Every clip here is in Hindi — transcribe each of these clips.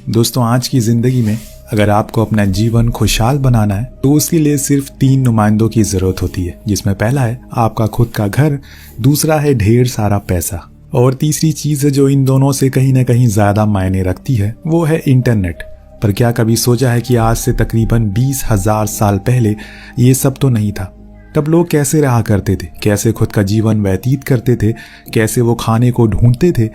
दोस्तों, आज की जिंदगी में अगर आपको अपना जीवन खुशहाल बनाना है तो उसके लिए सिर्फ 3 नुमाइंदों की जरूरत होती है, जिसमें पहला है आपका खुद का घर, दूसरा है ढेर सारा पैसा और तीसरी चीज है जो इन दोनों से कहीं ना कहीं ज्यादा मायने रखती है, वो है इंटरनेट। पर क्या कभी सोचा है कि आज से तकरीबन 20,000 साल पहले ये सब तो नहीं था? तब लोग कैसे रहा करते थे, कैसे खुद का जीवन व्यतीत करते थे, कैसे वो खाने को ढूंढते थे?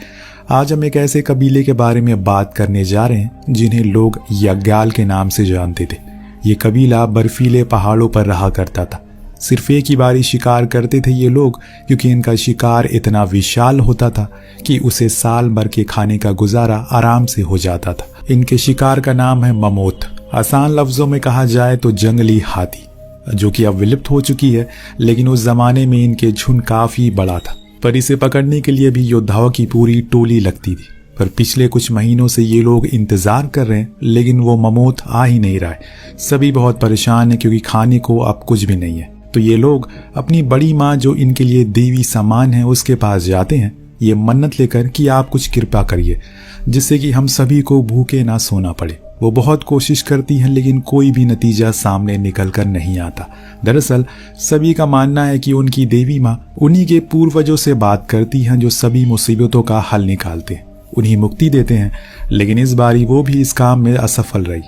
आज हम एक ऐसे कबीले के बारे में बात करने जा रहे हैं जिन्हें लोग यज्ञाल के नाम से जानते थे। ये कबीला बर्फीले पहाड़ों पर रहा करता था। सिर्फ एक ही बारी शिकार करते थे ये लोग, क्योंकि इनका शिकार इतना विशाल होता था कि उसे साल भर के खाने का गुजारा आराम से हो जाता था। इनके शिकार का नाम है ममोथ। आसान लफ्जों में कहा जाए तो जंगली हाथी, जो कि अब विलुप्त हो चुकी है, लेकिन उस जमाने में इनके झुंड काफी बड़ा था। पर इसे पकड़ने के लिए भी योद्धाओं की पूरी टोली लगती थी। पर पिछले कुछ महीनों से ये लोग इंतजार कर रहे हैं, लेकिन वो ममोथ आ ही नहीं रहा है। सभी बहुत परेशान हैं क्योंकि खाने को अब कुछ भी नहीं है। तो ये लोग अपनी बड़ी माँ, जो इनके लिए देवी समान है, उसके पास जाते हैं ये मन्नत लेकर कि आप कुछ कृपा करिए जिससे कि हम सभी को भूखे ना सोना पड़े। वो बहुत कोशिश करती हैं, लेकिन कोई भी नतीजा सामने निकल कर नहीं आता। दरअसल सभी का मानना है कि उनकी देवी माँ उन्हीं के पूर्वजों से बात करती हैं जो सभी मुसीबतों का हल निकालते हैं, उन्हीं मुक्ति देते हैं। लेकिन इस बारी वो भी इस काम में असफल रही।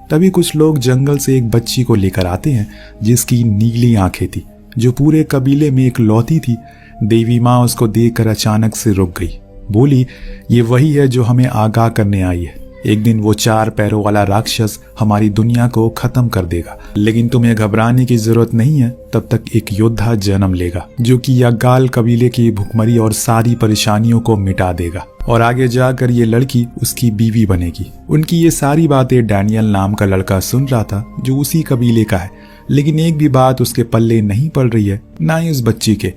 तभी कुछ लोग जंगल से एक बच्ची को लेकर आते हैं जिसकी नीली आंखें थी, जो पूरे कबीले में इकलौती थी। देवी माँ उसको देखकर अचानक से रुक गई, बोली, ये वही है जो हमें आगाह करने आई है। एक दिन वो 4 पैरों वाला राक्षस हमारी दुनिया को खत्म कर देगा, लेकिन तुम्हें घबराने की जरूरत नहीं है। तब तक एक योद्धा जन्म लेगा जो कि यज्ञाल कबीले की भुखमरी और सारी परेशानियों को मिटा देगा, और आगे जाकर ये लड़की उसकी बीवी बनेगी। उनकी ये सारी बातें डैनियल नाम का लड़का सुन रहा था, जो उसी कबीले का है। लेकिन एक भी बात उसके पल्ले नहीं पड़ रही है, ना ही उस बच्ची के।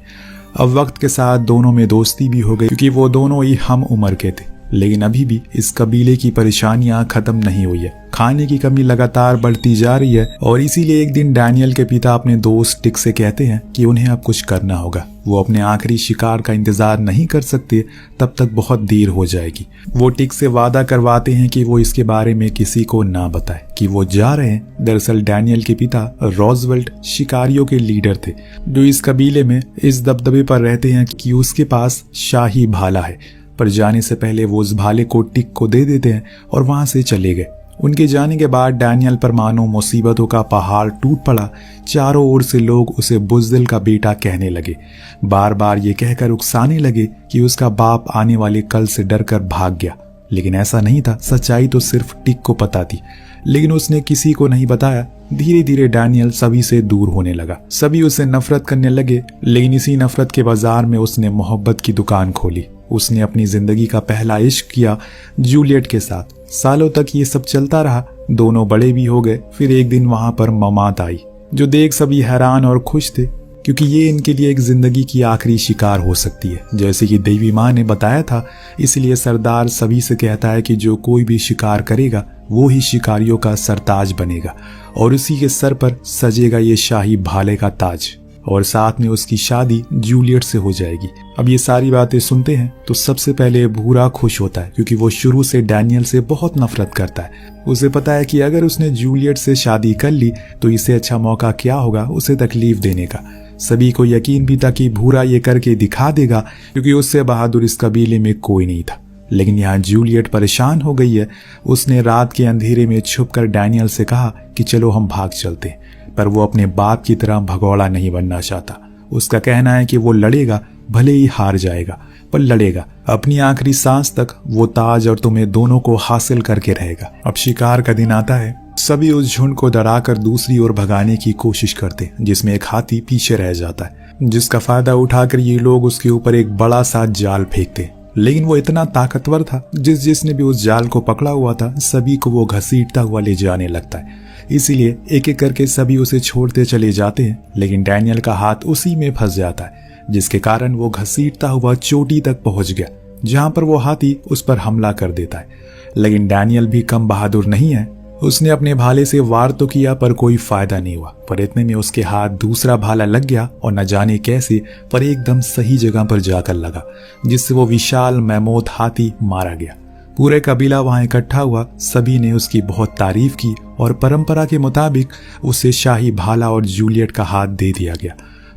अब वक्त के साथ दोनों में दोस्ती भी हो गई, क्योंकि वो दोनों ही हम उम्र के थे। लेकिन अभी भी इस कबीले की परेशानियां खत्म नहीं हुई है। खाने की कमी लगातार बढ़ती जा रही है, और इसीलिए एक दिन डैनियल के पिता अपने दोस्त टिक से कहते हैं कि उन्हें अब कुछ करना होगा। वो अपने आखिरी शिकार का इंतजार नहीं कर सकते, तब तक बहुत देर हो जाएगी। वो टिक से वादा करवाते हैं कि वो इसके बारे में किसी को ना बताए कि वो जा रहे हैं। दरअसल डैनियल के पिता रोजवेल्ट शिकारियों के लीडर थे, जो इस कबीले में इस दबदबे पर रहते हैं कि उसके पास शाही भाला है। पर जाने से पहले वो उस भाले को टिक को दे देते हैं और वहां से चले गए। उनके जाने के बाद डैनियल पर मानो मुसीबतों का पहाड़ टूट पड़ा। चारों ओर से लोग उसे बुज़दिल का बेटा कहने लगे, बार बार ये कहकर उकसाने लगे कि उसका बाप आने वाले कल से डरकर भाग गया। लेकिन ऐसा नहीं था, सच्चाई तो सिर्फ टिक को पता थी, लेकिन उसने किसी को नहीं बताया। धीरे धीरे डैनियल सभी से दूर होने लगा, सभी उससे नफरत करने लगे। लेकिन इसी नफरत के बाजार में उसने मोहब्बत की दुकान खोली। उसने अपनी जिंदगी का पहला इश्क किया जूलियट के साथ। सालों तक ये सब चलता रहा, दोनों बड़े भी हो गए। फिर एक दिन वहां पर ममात आई, जो देख सभी हैरान और खुश थे, क्योंकि ये इनके लिए एक जिंदगी की आखिरी शिकार हो सकती है, जैसे कि देवी माँ ने बताया था। इसलिए सरदार सभी से कहता है कि जो कोई भी शिकार करेगा वो ही शिकारियों का सरताज बनेगा, और उसी के सर पर सजेगा ये शाही भाले का ताज, और साथ में उसकी शादी जूलियट से हो जाएगी। अब ये सारी बातें सुनते हैं तो सबसे पहले भूरा खुश होता है, क्योंकि वो शुरू से डैनियल से बहुत नफरत करता है। उसे पता है कि अगर उसने जूलियट से शादी कर ली तो इससे अच्छा मौका क्या होगा उसे तकलीफ देने का। सभी को यकीन भी था कि भूरा ये करके दिखा देगा, क्योंकि उससे बहादुर इस कबीले में कोई नहीं था। लेकिन यहाँ जूलियट परेशान हो गई है। उसने रात के अंधेरे में छुपकर डैनियल से कहा कि चलो हम भाग चलते हैं। पर वो अपने बाप की तरह भगौड़ा नहीं बनना चाहता। उसका कहना है कि वो लड़ेगा, भले ही हार जाएगा, पर लड़ेगा अपनी आखिरी सांस तक। वो ताज और तुम्हें दोनों को हासिल करके रहेगा। अब शिकार का दिन आता है। सभी उस झुंड को डराकर दूसरी ओर भगाने की कोशिश करते, जिसमें एक हाथी पीछे रह जाता है, जिसका फायदा उठाकर ये लोग उसके ऊपर एक बड़ा सा जाल फेंकते। लेकिन वो इतना ताकतवर था, जिसने भी उस जाल को पकड़ा हुआ था सभी को वो घसीटता हुआ ले जाने लगता है। इसीलिए एक एक करके सभी उसे छोड़ते चले जाते हैं, लेकिन डैनियल का हाथ उसी में फंस जाता है, जिसके कारण वो घसीटता हुआ चोटी तक पहुंच गया, जहां पर वो हाथी उस पर हमला कर देता है। लेकिन डैनियल भी कम बहादुर नहीं है। उसने अपने भाले से वार तो किया, पर कोई फायदा नहीं हुआ। पर इतने में उसके हाथ दूसरा भाला लग गया, और न जाने कैसे पर एकदम सही जगह पर जाकर लगा, जिससे वो विशाल मैमोथ हाथी मारा गया। पूरे कबीला वहां इकट्ठा हुआ। सभी ने उसकी बहुत तारीफ की और परंपरा के मुताबिक उसे शाही भाला और जूलियट का हाथ दे दिया गया।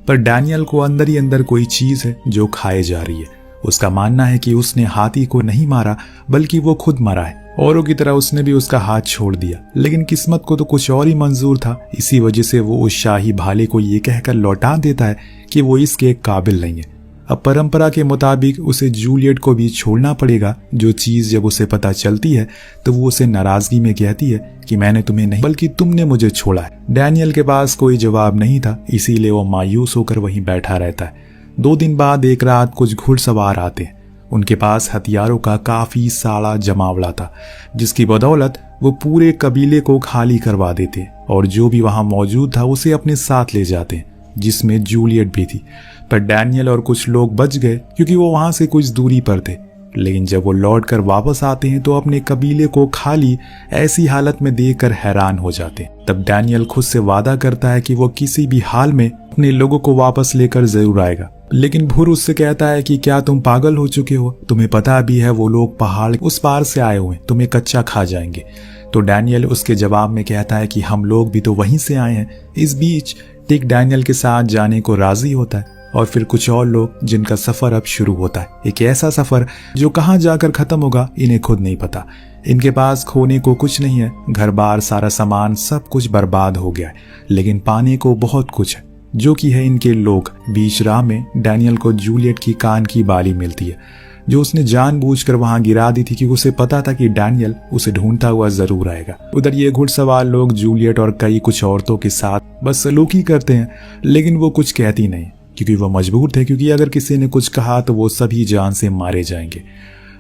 पर डैनियल को अंदर ही अंदर कोई चीज है जो खाए जा रही है। उसका मानना है कि उसने हाथी को नहीं मारा बल्कि वो खुद मरा है। औरों की तरह उसने भी उसका हाथ छोड़ दिया, लेकिन किस्मत को तो कुछ और ही मंजूर था। इसी वजह से वो उस शाही भाले को ये कहकर लौटा देता है कि वो इसके काबिल नहीं है। अब परंपरा के मुताबिक उसे जूलियट को भी छोड़ना पड़ेगा, जो चीज जब उसे पता चलती है तो वो उसे नाराजगी में कहती है कि मैंने तुम्हें नहीं बल्कि तुमने मुझे छोड़ा है। डैनियल के पास कोई जवाब नहीं था, इसीलिए वो मायूस होकर वहीं बैठा रहता है। 2 दिन बाद एक रात कुछ घुड़सवार आते हैं। उनके पास हथियारों का काफी सारा जमावड़ा था, जिसकी बदौलत वो पूरे कबीले को खाली करवा देते और जो भी वहां मौजूद था उसे अपने साथ ले जाते, जिसमें जूलियट भी थी। पर डैनियल और कुछ लोग बच गए क्योंकि वो वहां से कुछ दूरी पर थे। लेकिन जब वो लौट कर वापस आते हैं तो अपने कबीले को खाली ऐसी हालत में देखकर हैरान हो जाते हैं। तब डैनियल खुद से वादा करता है कि वो किसी भी हाल में अपने लोगों को वापस लेकर जरूर आएगा। लेकिन भूर उससे कहता है कि क्या तुम पागल हो चुके हो? तुम्हें पता भी है वो लोग पहाड़ उस पार से आए हुए, तुम्हें कच्चा खा जाएंगे। तो डैनियल उसके जवाब में कहता है कि हम लोग भी तो वहीं से आए हैं। इस बीच टिक डैनियल के साथ जाने को राजी होता है और फिर कुछ और लोग जिनका सफर अब शुरू होता है। एक ऐसा सफर जो कहां जाकर खत्म होगा इन्हें खुद नहीं पता। इनके पास खोने को कुछ नहीं है, घर बार सारा सामान सब कुछ बर्बाद हो गया है, लेकिन पाने को बहुत कुछ है, जो कि है इनके लोग। बीच राह में डैनियल को जूलियट की कान की बाली मिलती है, जो उसने जानबूझकर वहां गिरा दी थी क्योंकि उसे पता था कि डैनियल उसे ढूंढता हुआ जरूर आएगा। उधर ये घुड़सवार लोग जूलियट और कई कुछ औरतों के साथ बस सलूकी करते हैं, लेकिन वो कुछ कहती नहीं क्योंकि वो मजबूर थे, क्योंकि अगर किसी ने कुछ कहा तो वो सभी जान से मारे जाएंगे।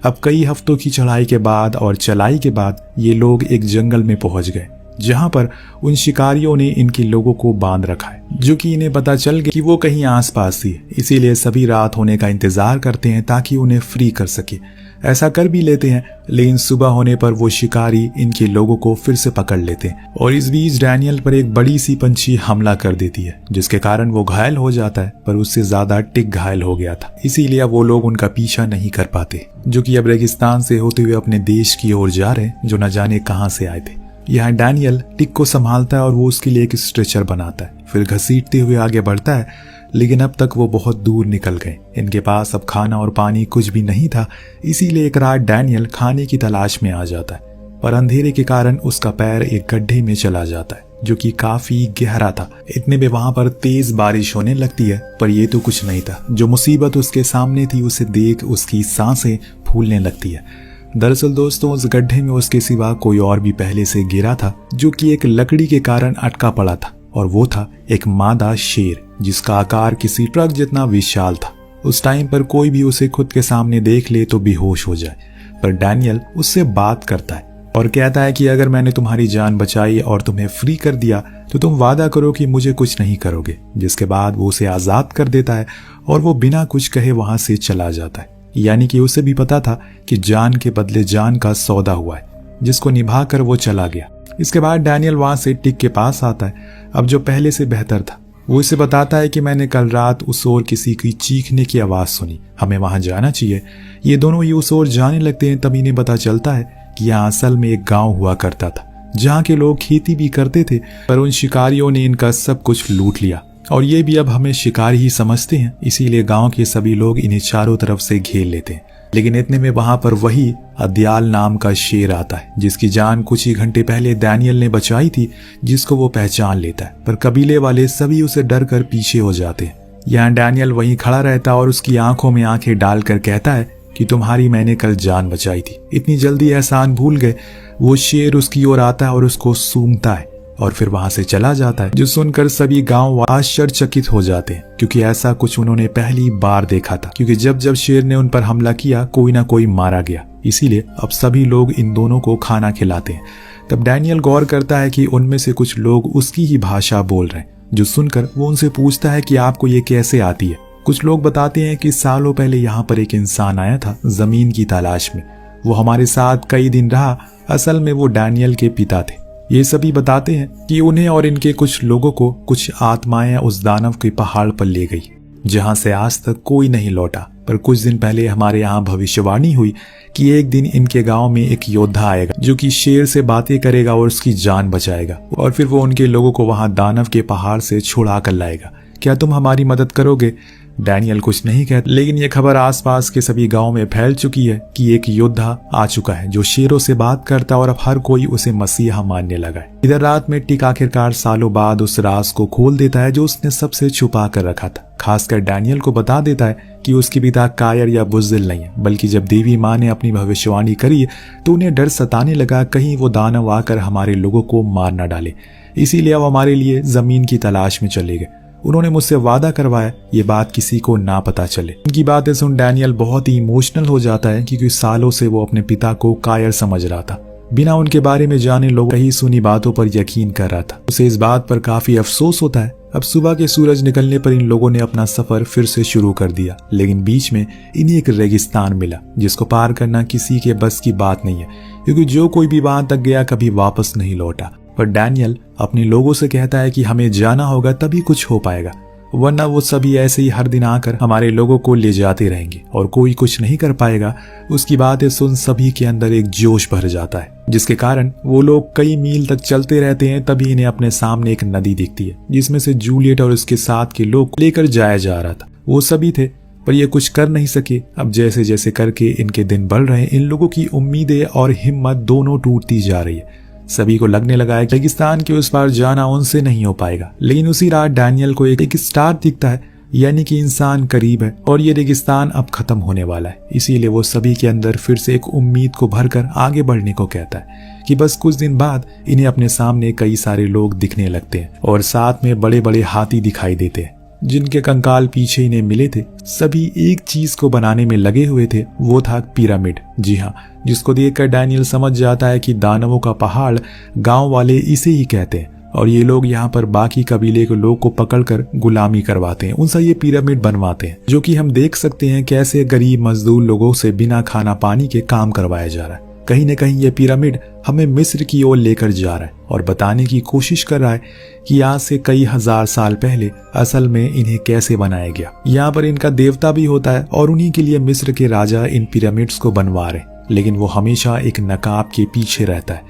अब कई हफ्तों की चढ़ाई के बाद और चलाई के बाद ये लोग एक जंगल में पहुंच गए, जहां पर उन शिकारियों ने इनके लोगों को बांध रखा है, जो कि इन्हें पता चल गया कि वो कहीं आसपास ही है। इसीलिए सभी रात होने का इंतजार करते हैं ताकि उन्हें फ्री कर सके। ऐसा कर भी लेते हैं, लेकिन सुबह होने पर वो शिकारी इनके लोगों को फिर से पकड़ लेते हैं और इस बीच डैनियल पर एक बड़ी सी पंछी हमला कर देती है, जिसके कारण वो घायल हो जाता है। पर उससे ज्यादा टिक घायल हो गया था, इसीलिए वो लोग उनका पीछा नहीं कर पाते, जो कि अब रेगिस्तान से होते हुए अपने देश की ओर जा रहे हैं, जो न जाने कहां से आए थे। यहाँ डैनियल टिक को संभालता है और वो उसके लिए एक स्ट्रेचर बनाता है, फिर घसीटते हुए आगे बढ़ता है। लेकिन अब तक वो बहुत दूर निकल गए। इनके पास अब खाना और पानी कुछ भी नहीं था, इसीलिए एक रात डैनियल खाने की तलाश में आ जाता है, पर अंधेरे के कारण उसका पैर एक गड्ढे में चला जाता है, जो कि काफी गहरा था। इतने में वहां पर तेज बारिश होने लगती है, पर ये तो कुछ नहीं था। जो मुसीबत उसके सामने थी उसे देख उसकी सांसें फूलने लगती है। दरअसल दोस्तों, उस गड्ढे में उसके सिवा कोई और भी पहले से गिरा था, जो कि एक लकड़ी के कारण अटका पड़ा था, और वो था एक मादा शेर, जिसका आकार किसी ट्रक जितना विशाल था। उस टाइम पर कोई भी उसे खुद के सामने देख ले तो बेहोश हो जाए। पर डैनियल उससे बात करता है और कहता है कि अगर मैंने तुम्हारी जान बचाई और तुम्हें फ्री कर दिया तो तुम वादा करो कि मुझे कुछ नहीं करोगे। जिसके बाद वो उसे आजाद कर देता है और वो बिना कुछ कहे वहां से चला जाता है। यानी कि उसे भी पता था कि जान के बदले जान का सौदा हुआ है, जिसको निभाकर वो चला गया। इसके बाद डैनियल वहां से टिक के पास आता है, अब जो पहले से बेहतर था। वो इसे बताता है कि मैंने कल रात उस ओर किसी की चीखने की आवाज सुनी, हमें वहां जाना चाहिए। ये दोनों ही उस ओर जाने लगते हैं। तब इन्हें पता चलता है कि यहाँ असल में एक गांव हुआ करता था, जहाँ के लोग खेती भी करते थे, पर उन शिकारियों ने इनका सब कुछ लूट लिया और ये भी अब हमें शिकारी ही समझते हैं। इसीलिए गांव के सभी लोग इन्हें चारों तरफ से घेर लेते हैं। लेकिन इतने में वहां पर वही अदयाल नाम का शेर आता है, जिसकी जान कुछ ही घंटे पहले डैनियल ने बचाई थी, जिसको वो पहचान लेता है। पर कबीले वाले सभी उसे डर कर पीछे हो जाते हैं। यहाँ डैनियल वहीं खड़ा रहता और उसकी आंखों में आंखें डालकर कहता है कि तुम्हारी मैंने कल जान बचाई थी, इतनी जल्दी एहसान भूल गए। वो शेर उसकी ओर आता है और उसको सूंघता है और फिर वहां से चला जाता है, जो सुनकर सभी गांव आश्चर्यचकित हो जाते हैं, क्योंकि ऐसा कुछ उन्होंने पहली बार देखा था। क्योंकि जब जब शेर ने उन पर हमला किया कोई ना कोई मारा गया, इसीलिए अब सभी लोग इन दोनों को खाना खिलाते हैं। तब डैनियल गौर करता है कि उनमें से कुछ लोग उसकी ही भाषा बोल रहे हैं, जो सुनकर वो उनसे पूछता है कि आपको ये कैसे आती है। कुछ लोग बताते हैं कि सालों पहले यहाँ पर एक इंसान आया था जमीन की तलाश में, वो हमारे साथ कई दिन रहा। असल में वो डैनियल के पिता थे। ये सभी बताते हैं कि उन्हें और इनके कुछ लोगों को कुछ आत्माएं उस दानव के पहाड़ पर ले गई, जहां से आज तक कोई नहीं लौटा। पर कुछ दिन पहले हमारे यहाँ भविष्यवाणी हुई कि एक दिन इनके गांव में एक योद्धा आएगा जो कि शेर से बातें करेगा और उसकी जान बचाएगा, और फिर वो उनके लोगों को वहां दानव के पहाड़ से छुड़ा कर लाएगा। क्या तुम हमारी मदद करोगे? डैनियल कुछ नहीं कहता, लेकिन ये खबर आसपास के सभी गांव में फैल चुकी है कि एक योद्धा आ चुका है जो शेरों से बात करता, और अब हर कोई उसे मसीहा मानने लगा है। इधर रात में टिक आखिरकार सालों बाद उस राज को खोल देता है जो उसने सबसे छुपा कर रखा था। खासकर डैनियल को बता देता है कि उसके पिता कायर या बुज़दिल नहीं है, बल्कि जब देवी माँ ने अपनी भविष्यवाणी करी तो उन्हें डर सताने लगा कहीं वो दानव आकर हमारे लोगों को मार न डाले। इसीलिए अब हमारे लिए जमीन की तलाश में चले गए। उन्होंने मुझसे वादा करवाया ये बात किसी को ना पता चले। उनकी बातें सुन डैनियल बहुत ही इमोशनल हो जाता है क्योंकि सालों से वो अपने पिता को कायर समझ रहा था। बिना उनके बारे में जाने लोग कहीं सुनी बातों पर यकीन कर रहा था। उसे इस बात पर काफी अफसोस होता है। अब सुबह के सूरज निकलने पर इन लोगों ने अपना सफर फिर से शुरू कर दिया, लेकिन बीच में इन्हें एक रेगिस्तान मिला जिसको पार करना किसी के बस की बात नहीं है, क्योंकि जो कोई भी वहां तक गया कभी वापस नहीं लौटा। पर डैनियल अपने लोगों से कहता है कि हमें जाना होगा तभी कुछ हो पाएगा, वरना वो सभी ऐसे ही हर दिन आकर हमारे लोगों को ले जाते रहेंगे और कोई कुछ नहीं कर पाएगा। उसकी बातें सुन सभी के अंदर एक जोश भर जाता है, जिसके कारण वो लोग कई मील तक चलते रहते हैं। तभी इन्हें अपने सामने एक नदी दिखती है जिसमें से जूलियट और उसके साथ के लोग लेकर जाया जा रहा था। वो सभी थे पर ये कुछ कर नहीं सके। अब जैसे जैसे करके इनके दिन बढ़ रहे हैं, इन लोगों की उम्मीदें और हिम्मत दोनों टूटती जा रही है। सभी को लगने लगा है कि रेगिस्तान के उस पार जाना उनसे नहीं हो पाएगा। लेकिन उसी रात डैनियल को एक स्टार दिखता है, यानी कि इंसान करीब है और ये रेगिस्तान अब खत्म होने वाला है। इसीलिए वो सभी के अंदर फिर से एक उम्मीद को भरकर आगे बढ़ने को कहता है कि बस कुछ दिन बाद इन्हें अपने सामने कई सारे लोग दिखने लगते हैं और साथ में बड़े बड़े हाथी दिखाई देते हैं जिनके कंकाल पीछे इन्हें मिले थे। सभी एक चीज को बनाने में लगे हुए थे, वो था पिरामिड। जी हाँ, जिसको देखकर डैनियल समझ जाता है कि दानवों का पहाड़ गांव वाले इसे ही कहते हैं और ये लोग यहाँ पर बाकी कबीले के लोग को पकड़कर गुलामी करवाते हैं, उनसे ये पिरामिड बनवाते हैं, जो कि हम देख सकते हैं कैसे गरीब मजदूर लोगों से बिना खाना पानी के काम करवाया जा रहा है। कहीं न कहीं ये पिरामिड हमें मिस्र की ओर लेकर जा रहा है और बताने की कोशिश कर रहा है कि आज से कई हजार साल पहले असल में इन्हें कैसे बनाया गया। यहाँ पर इनका देवता भी होता है और उन्हीं के लिए मिस्र के राजा इन पिरामिड्स को बनवा रहे, लेकिन वो हमेशा एक नकाब के पीछे रहता है।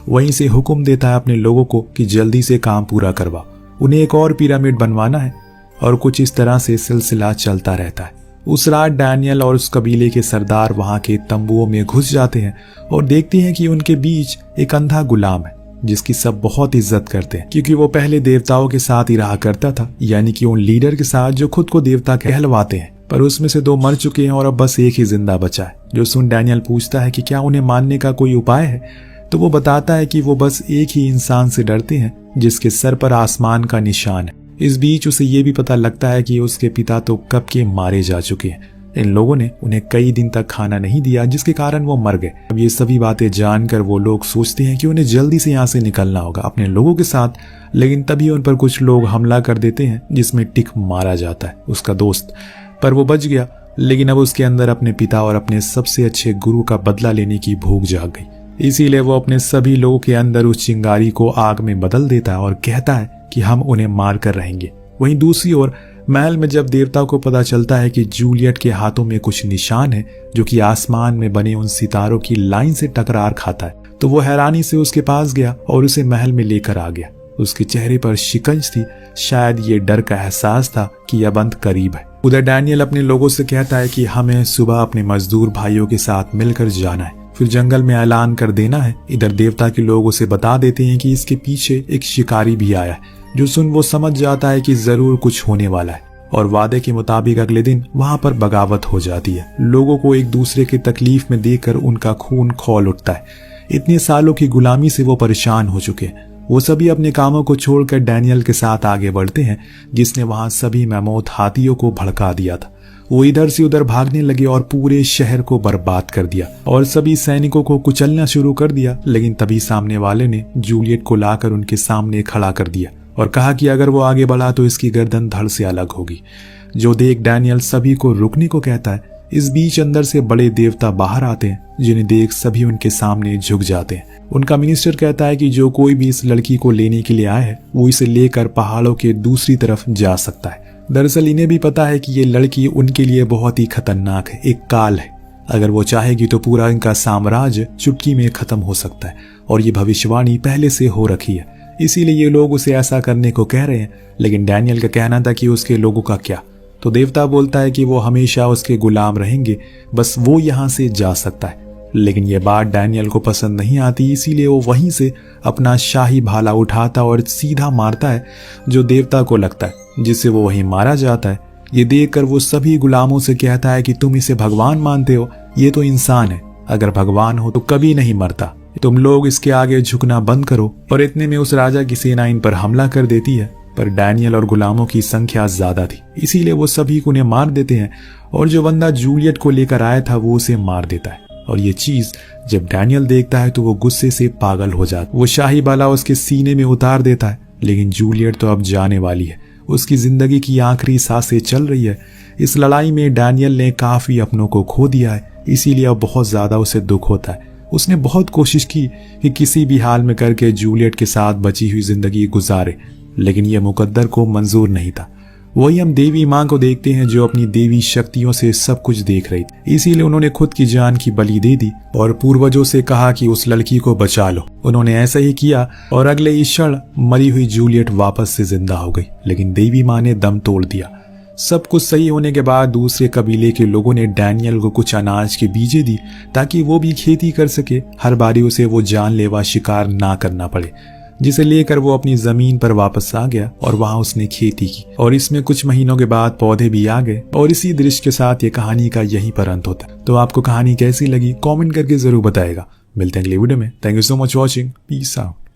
वहीं से हुक्म देता है अपने लोगों को कि जल्दी से काम पूरा करवा, उन्हें एक और पिरामिड बनवाना है, और कुछ इस तरह से सिलसिला चलता रहता है। उस रात डैनियल और उस कबीले के सरदार वहां के तंबुओं में घुस जाते हैं और देखते हैं कि उनके बीच एक अंधा गुलाम है जिसकी सब बहुत इज्जत करते हैं, क्योंकि वो पहले देवताओं के साथ ही रहा करता था, यानी कि उन लीडर के साथ जो खुद को देवता कहलवाते हैं। पर उसमें से 2 मर चुके हैं और अब बस एक ही जिंदा बचा है। जो सुन डैनियल पूछता है कि क्या उन्हें मानने का कोई उपाय है, तो वो बताता है कि वो बस एक ही इंसान से डरते हैं जिसके सर पर आसमान का निशान है। इस बीच उसे ये भी पता लगता है कि उसके पिता तो कब के मारे जा चुके हैं। इन लोगों ने उन्हें कई दिन तक खाना नहीं दिया जिसके कारण वो मर गए। अब ये सभी बातें जानकर वो लोग सोचते हैं कि उन्हें जल्दी से यहाँ से निकलना होगा अपने लोगों के साथ, लेकिन तभी उन पर कुछ लोग हमला कर देते हैं जिसमें टिक मारा जाता है, उसका दोस्त। पर वो बच गया, लेकिन अब उसके अंदर अपने पिता और अपने सबसे अच्छे गुरु का बदला लेने की भूख जाग गई। इसीलिए वो अपने सभी लोगों के अंदर उस चिंगारी को आग में बदल देता है और कहता है कि हम उन्हें मार कर रहेंगे। वहीं दूसरी ओर महल में जब देवता को पता चलता है कि जूलियट के हाथों में कुछ निशान है जो कि आसमान में बने उन सितारों की लाइन से टकरार खाता है, तो वो हैरानी से उसके पास गया और उसे महल में लेकर आ गया। उसके चेहरे पर शिकंज थी, शायद ये डर का एहसास था कि अब अंत करीब है। उधर डैनियल अपने लोगों से कहता है कि हमें सुबह अपने मजदूर भाइयों के साथ मिलकर जाना है, फिर जंगल में ऐलान कर देना है। इधर देवता के लोग उसे बता देते हैं कि इसके पीछे एक शिकारी भी आया है। जो सुन वो समझ जाता है कि जरूर कुछ होने वाला है और वादे के मुताबिक अगले दिन वहां पर बगावत हो जाती है। लोगों को एक दूसरे की तकलीफ में देखकर उनका खून खौल उठता है। इतने सालों की गुलामी से वो परेशान हो चुके हैं। वो सभी अपने कामों को छोड़कर डैनियल के साथ आगे बढ़ते हैं, जिसने वहां सभी मैमौत हाथियों को भड़का दिया था। वो इधर से उधर भागने लगे और पूरे शहर को बर्बाद कर दिया और सभी सैनिकों को कुचलना शुरू कर दिया। लेकिन तभी सामने वाले ने जूलियट को लाकर उनके सामने खड़ा कर दिया और कहा कि अगर वो आगे बढ़ा तो इसकी गर्दन धड़ से अलग होगी। जो देख डैनियल सभी को रुकने को कहता है। इस बीच अंदर से बड़े देवता बाहर आते हैं, जिन्हें देख सभी उनके सामने झुक जाते हैं। उनका मिनिस्टर कहता है कि जो कोई भी इस लड़की को लेने के लिए आया है वो इसे लेकर पहाड़ों के दूसरी तरफ जा सकता है। दरअसल इन्हें भी पता है कि ये लड़की उनके लिए बहुत ही खतरनाक है, एक काल है। अगर वो चाहेगी तो पूरा इनका साम्राज्य चुटकी में खत्म हो सकता है, और ये भविष्यवाणी पहले से हो रखी है। इसीलिए ये लोग उसे ऐसा करने को कह रहे हैं। लेकिन डैनियल का कहना था कि उसके लोगों का क्या। तो देवता बोलता है कि वो हमेशा उसके गुलाम रहेंगे, बस वो यहाँ से जा सकता है। लेकिन ये बात डैनियल को पसंद नहीं आती, इसीलिए वो वहीं से अपना शाही भाला उठाता और सीधा मारता है जो देवता को लगता है, जिससे वो वहीं मारा जाता है। ये देखकर वो सभी गुलामों से कहता है कि तुम इसे भगवान मानते हो, ये तो इंसान है, अगर भगवान हो तो कभी नहीं मरता। तुम लोग इसके आगे झुकना बंद करो। और इतने में उस राजा की सेना इन पर हमला कर देती है, पर डैनियल और गुलामों की संख्या ज्यादा थी, इसीलिए वो सभी को उन्हें मार देते हैं। और जो बंदा जूलियट को लेकर आया था वो उसे मार देता है। और ये चीज जब डैनियल देखता है तो वो गुस्से से पागल हो जाता है। वो शाही बाला उसके सीने में उतार देता है। लेकिन जूलियट तो अब जाने वाली है, उसकी जिंदगी की आखिरी सांसें चल रही है। इस लड़ाई में डैनियल ने काफी अपनों को खो दिया है, इसीलिए अब बहुत ज्यादा उसे दुख होता है। उसने बहुत कोशिश की कि किसी भी हाल में करके जूलियट के साथ बची हुई जिंदगी गुजारे, लेकिन यह मुकद्दर को मंजूर नहीं था। वही हम देवी मां को देखते हैं जो अपनी देवी शक्तियों से सब कुछ देख रही थी, इसीलिए उन्होंने खुद की जान की बलि दे दी और पूर्वजों से कहा कि उस लड़की को बचा लो। उन्होंने ऐसा ही किया और अगले ही क्षण मरी हुई जूलियट वापस से जिंदा हो गई। लेकिन देवी मां ने दम तोड़ दिया। सब कुछ सही होने के बाद दूसरे कबीले के लोगों ने डैनियल को कुछ अनाज के बीजें दी ताकि वो भी खेती कर सके। हर बारी उसे वो जानलेवा शिकार ना करना पड़े, जिसे लेकर वो अपनी जमीन पर वापस आ गया और वहां उसने खेती की। और इसमें कुछ महीनों के बाद पौधे भी आ गए। और इसी दृश्य के साथ ये कहानी का यही पर अंत होता है। तो आपको कहानी कैसी लगी कमेंट करके जरूर बताएगा। मिलते हैं अगले वीडियो में। Thank you so much watching. Peace out.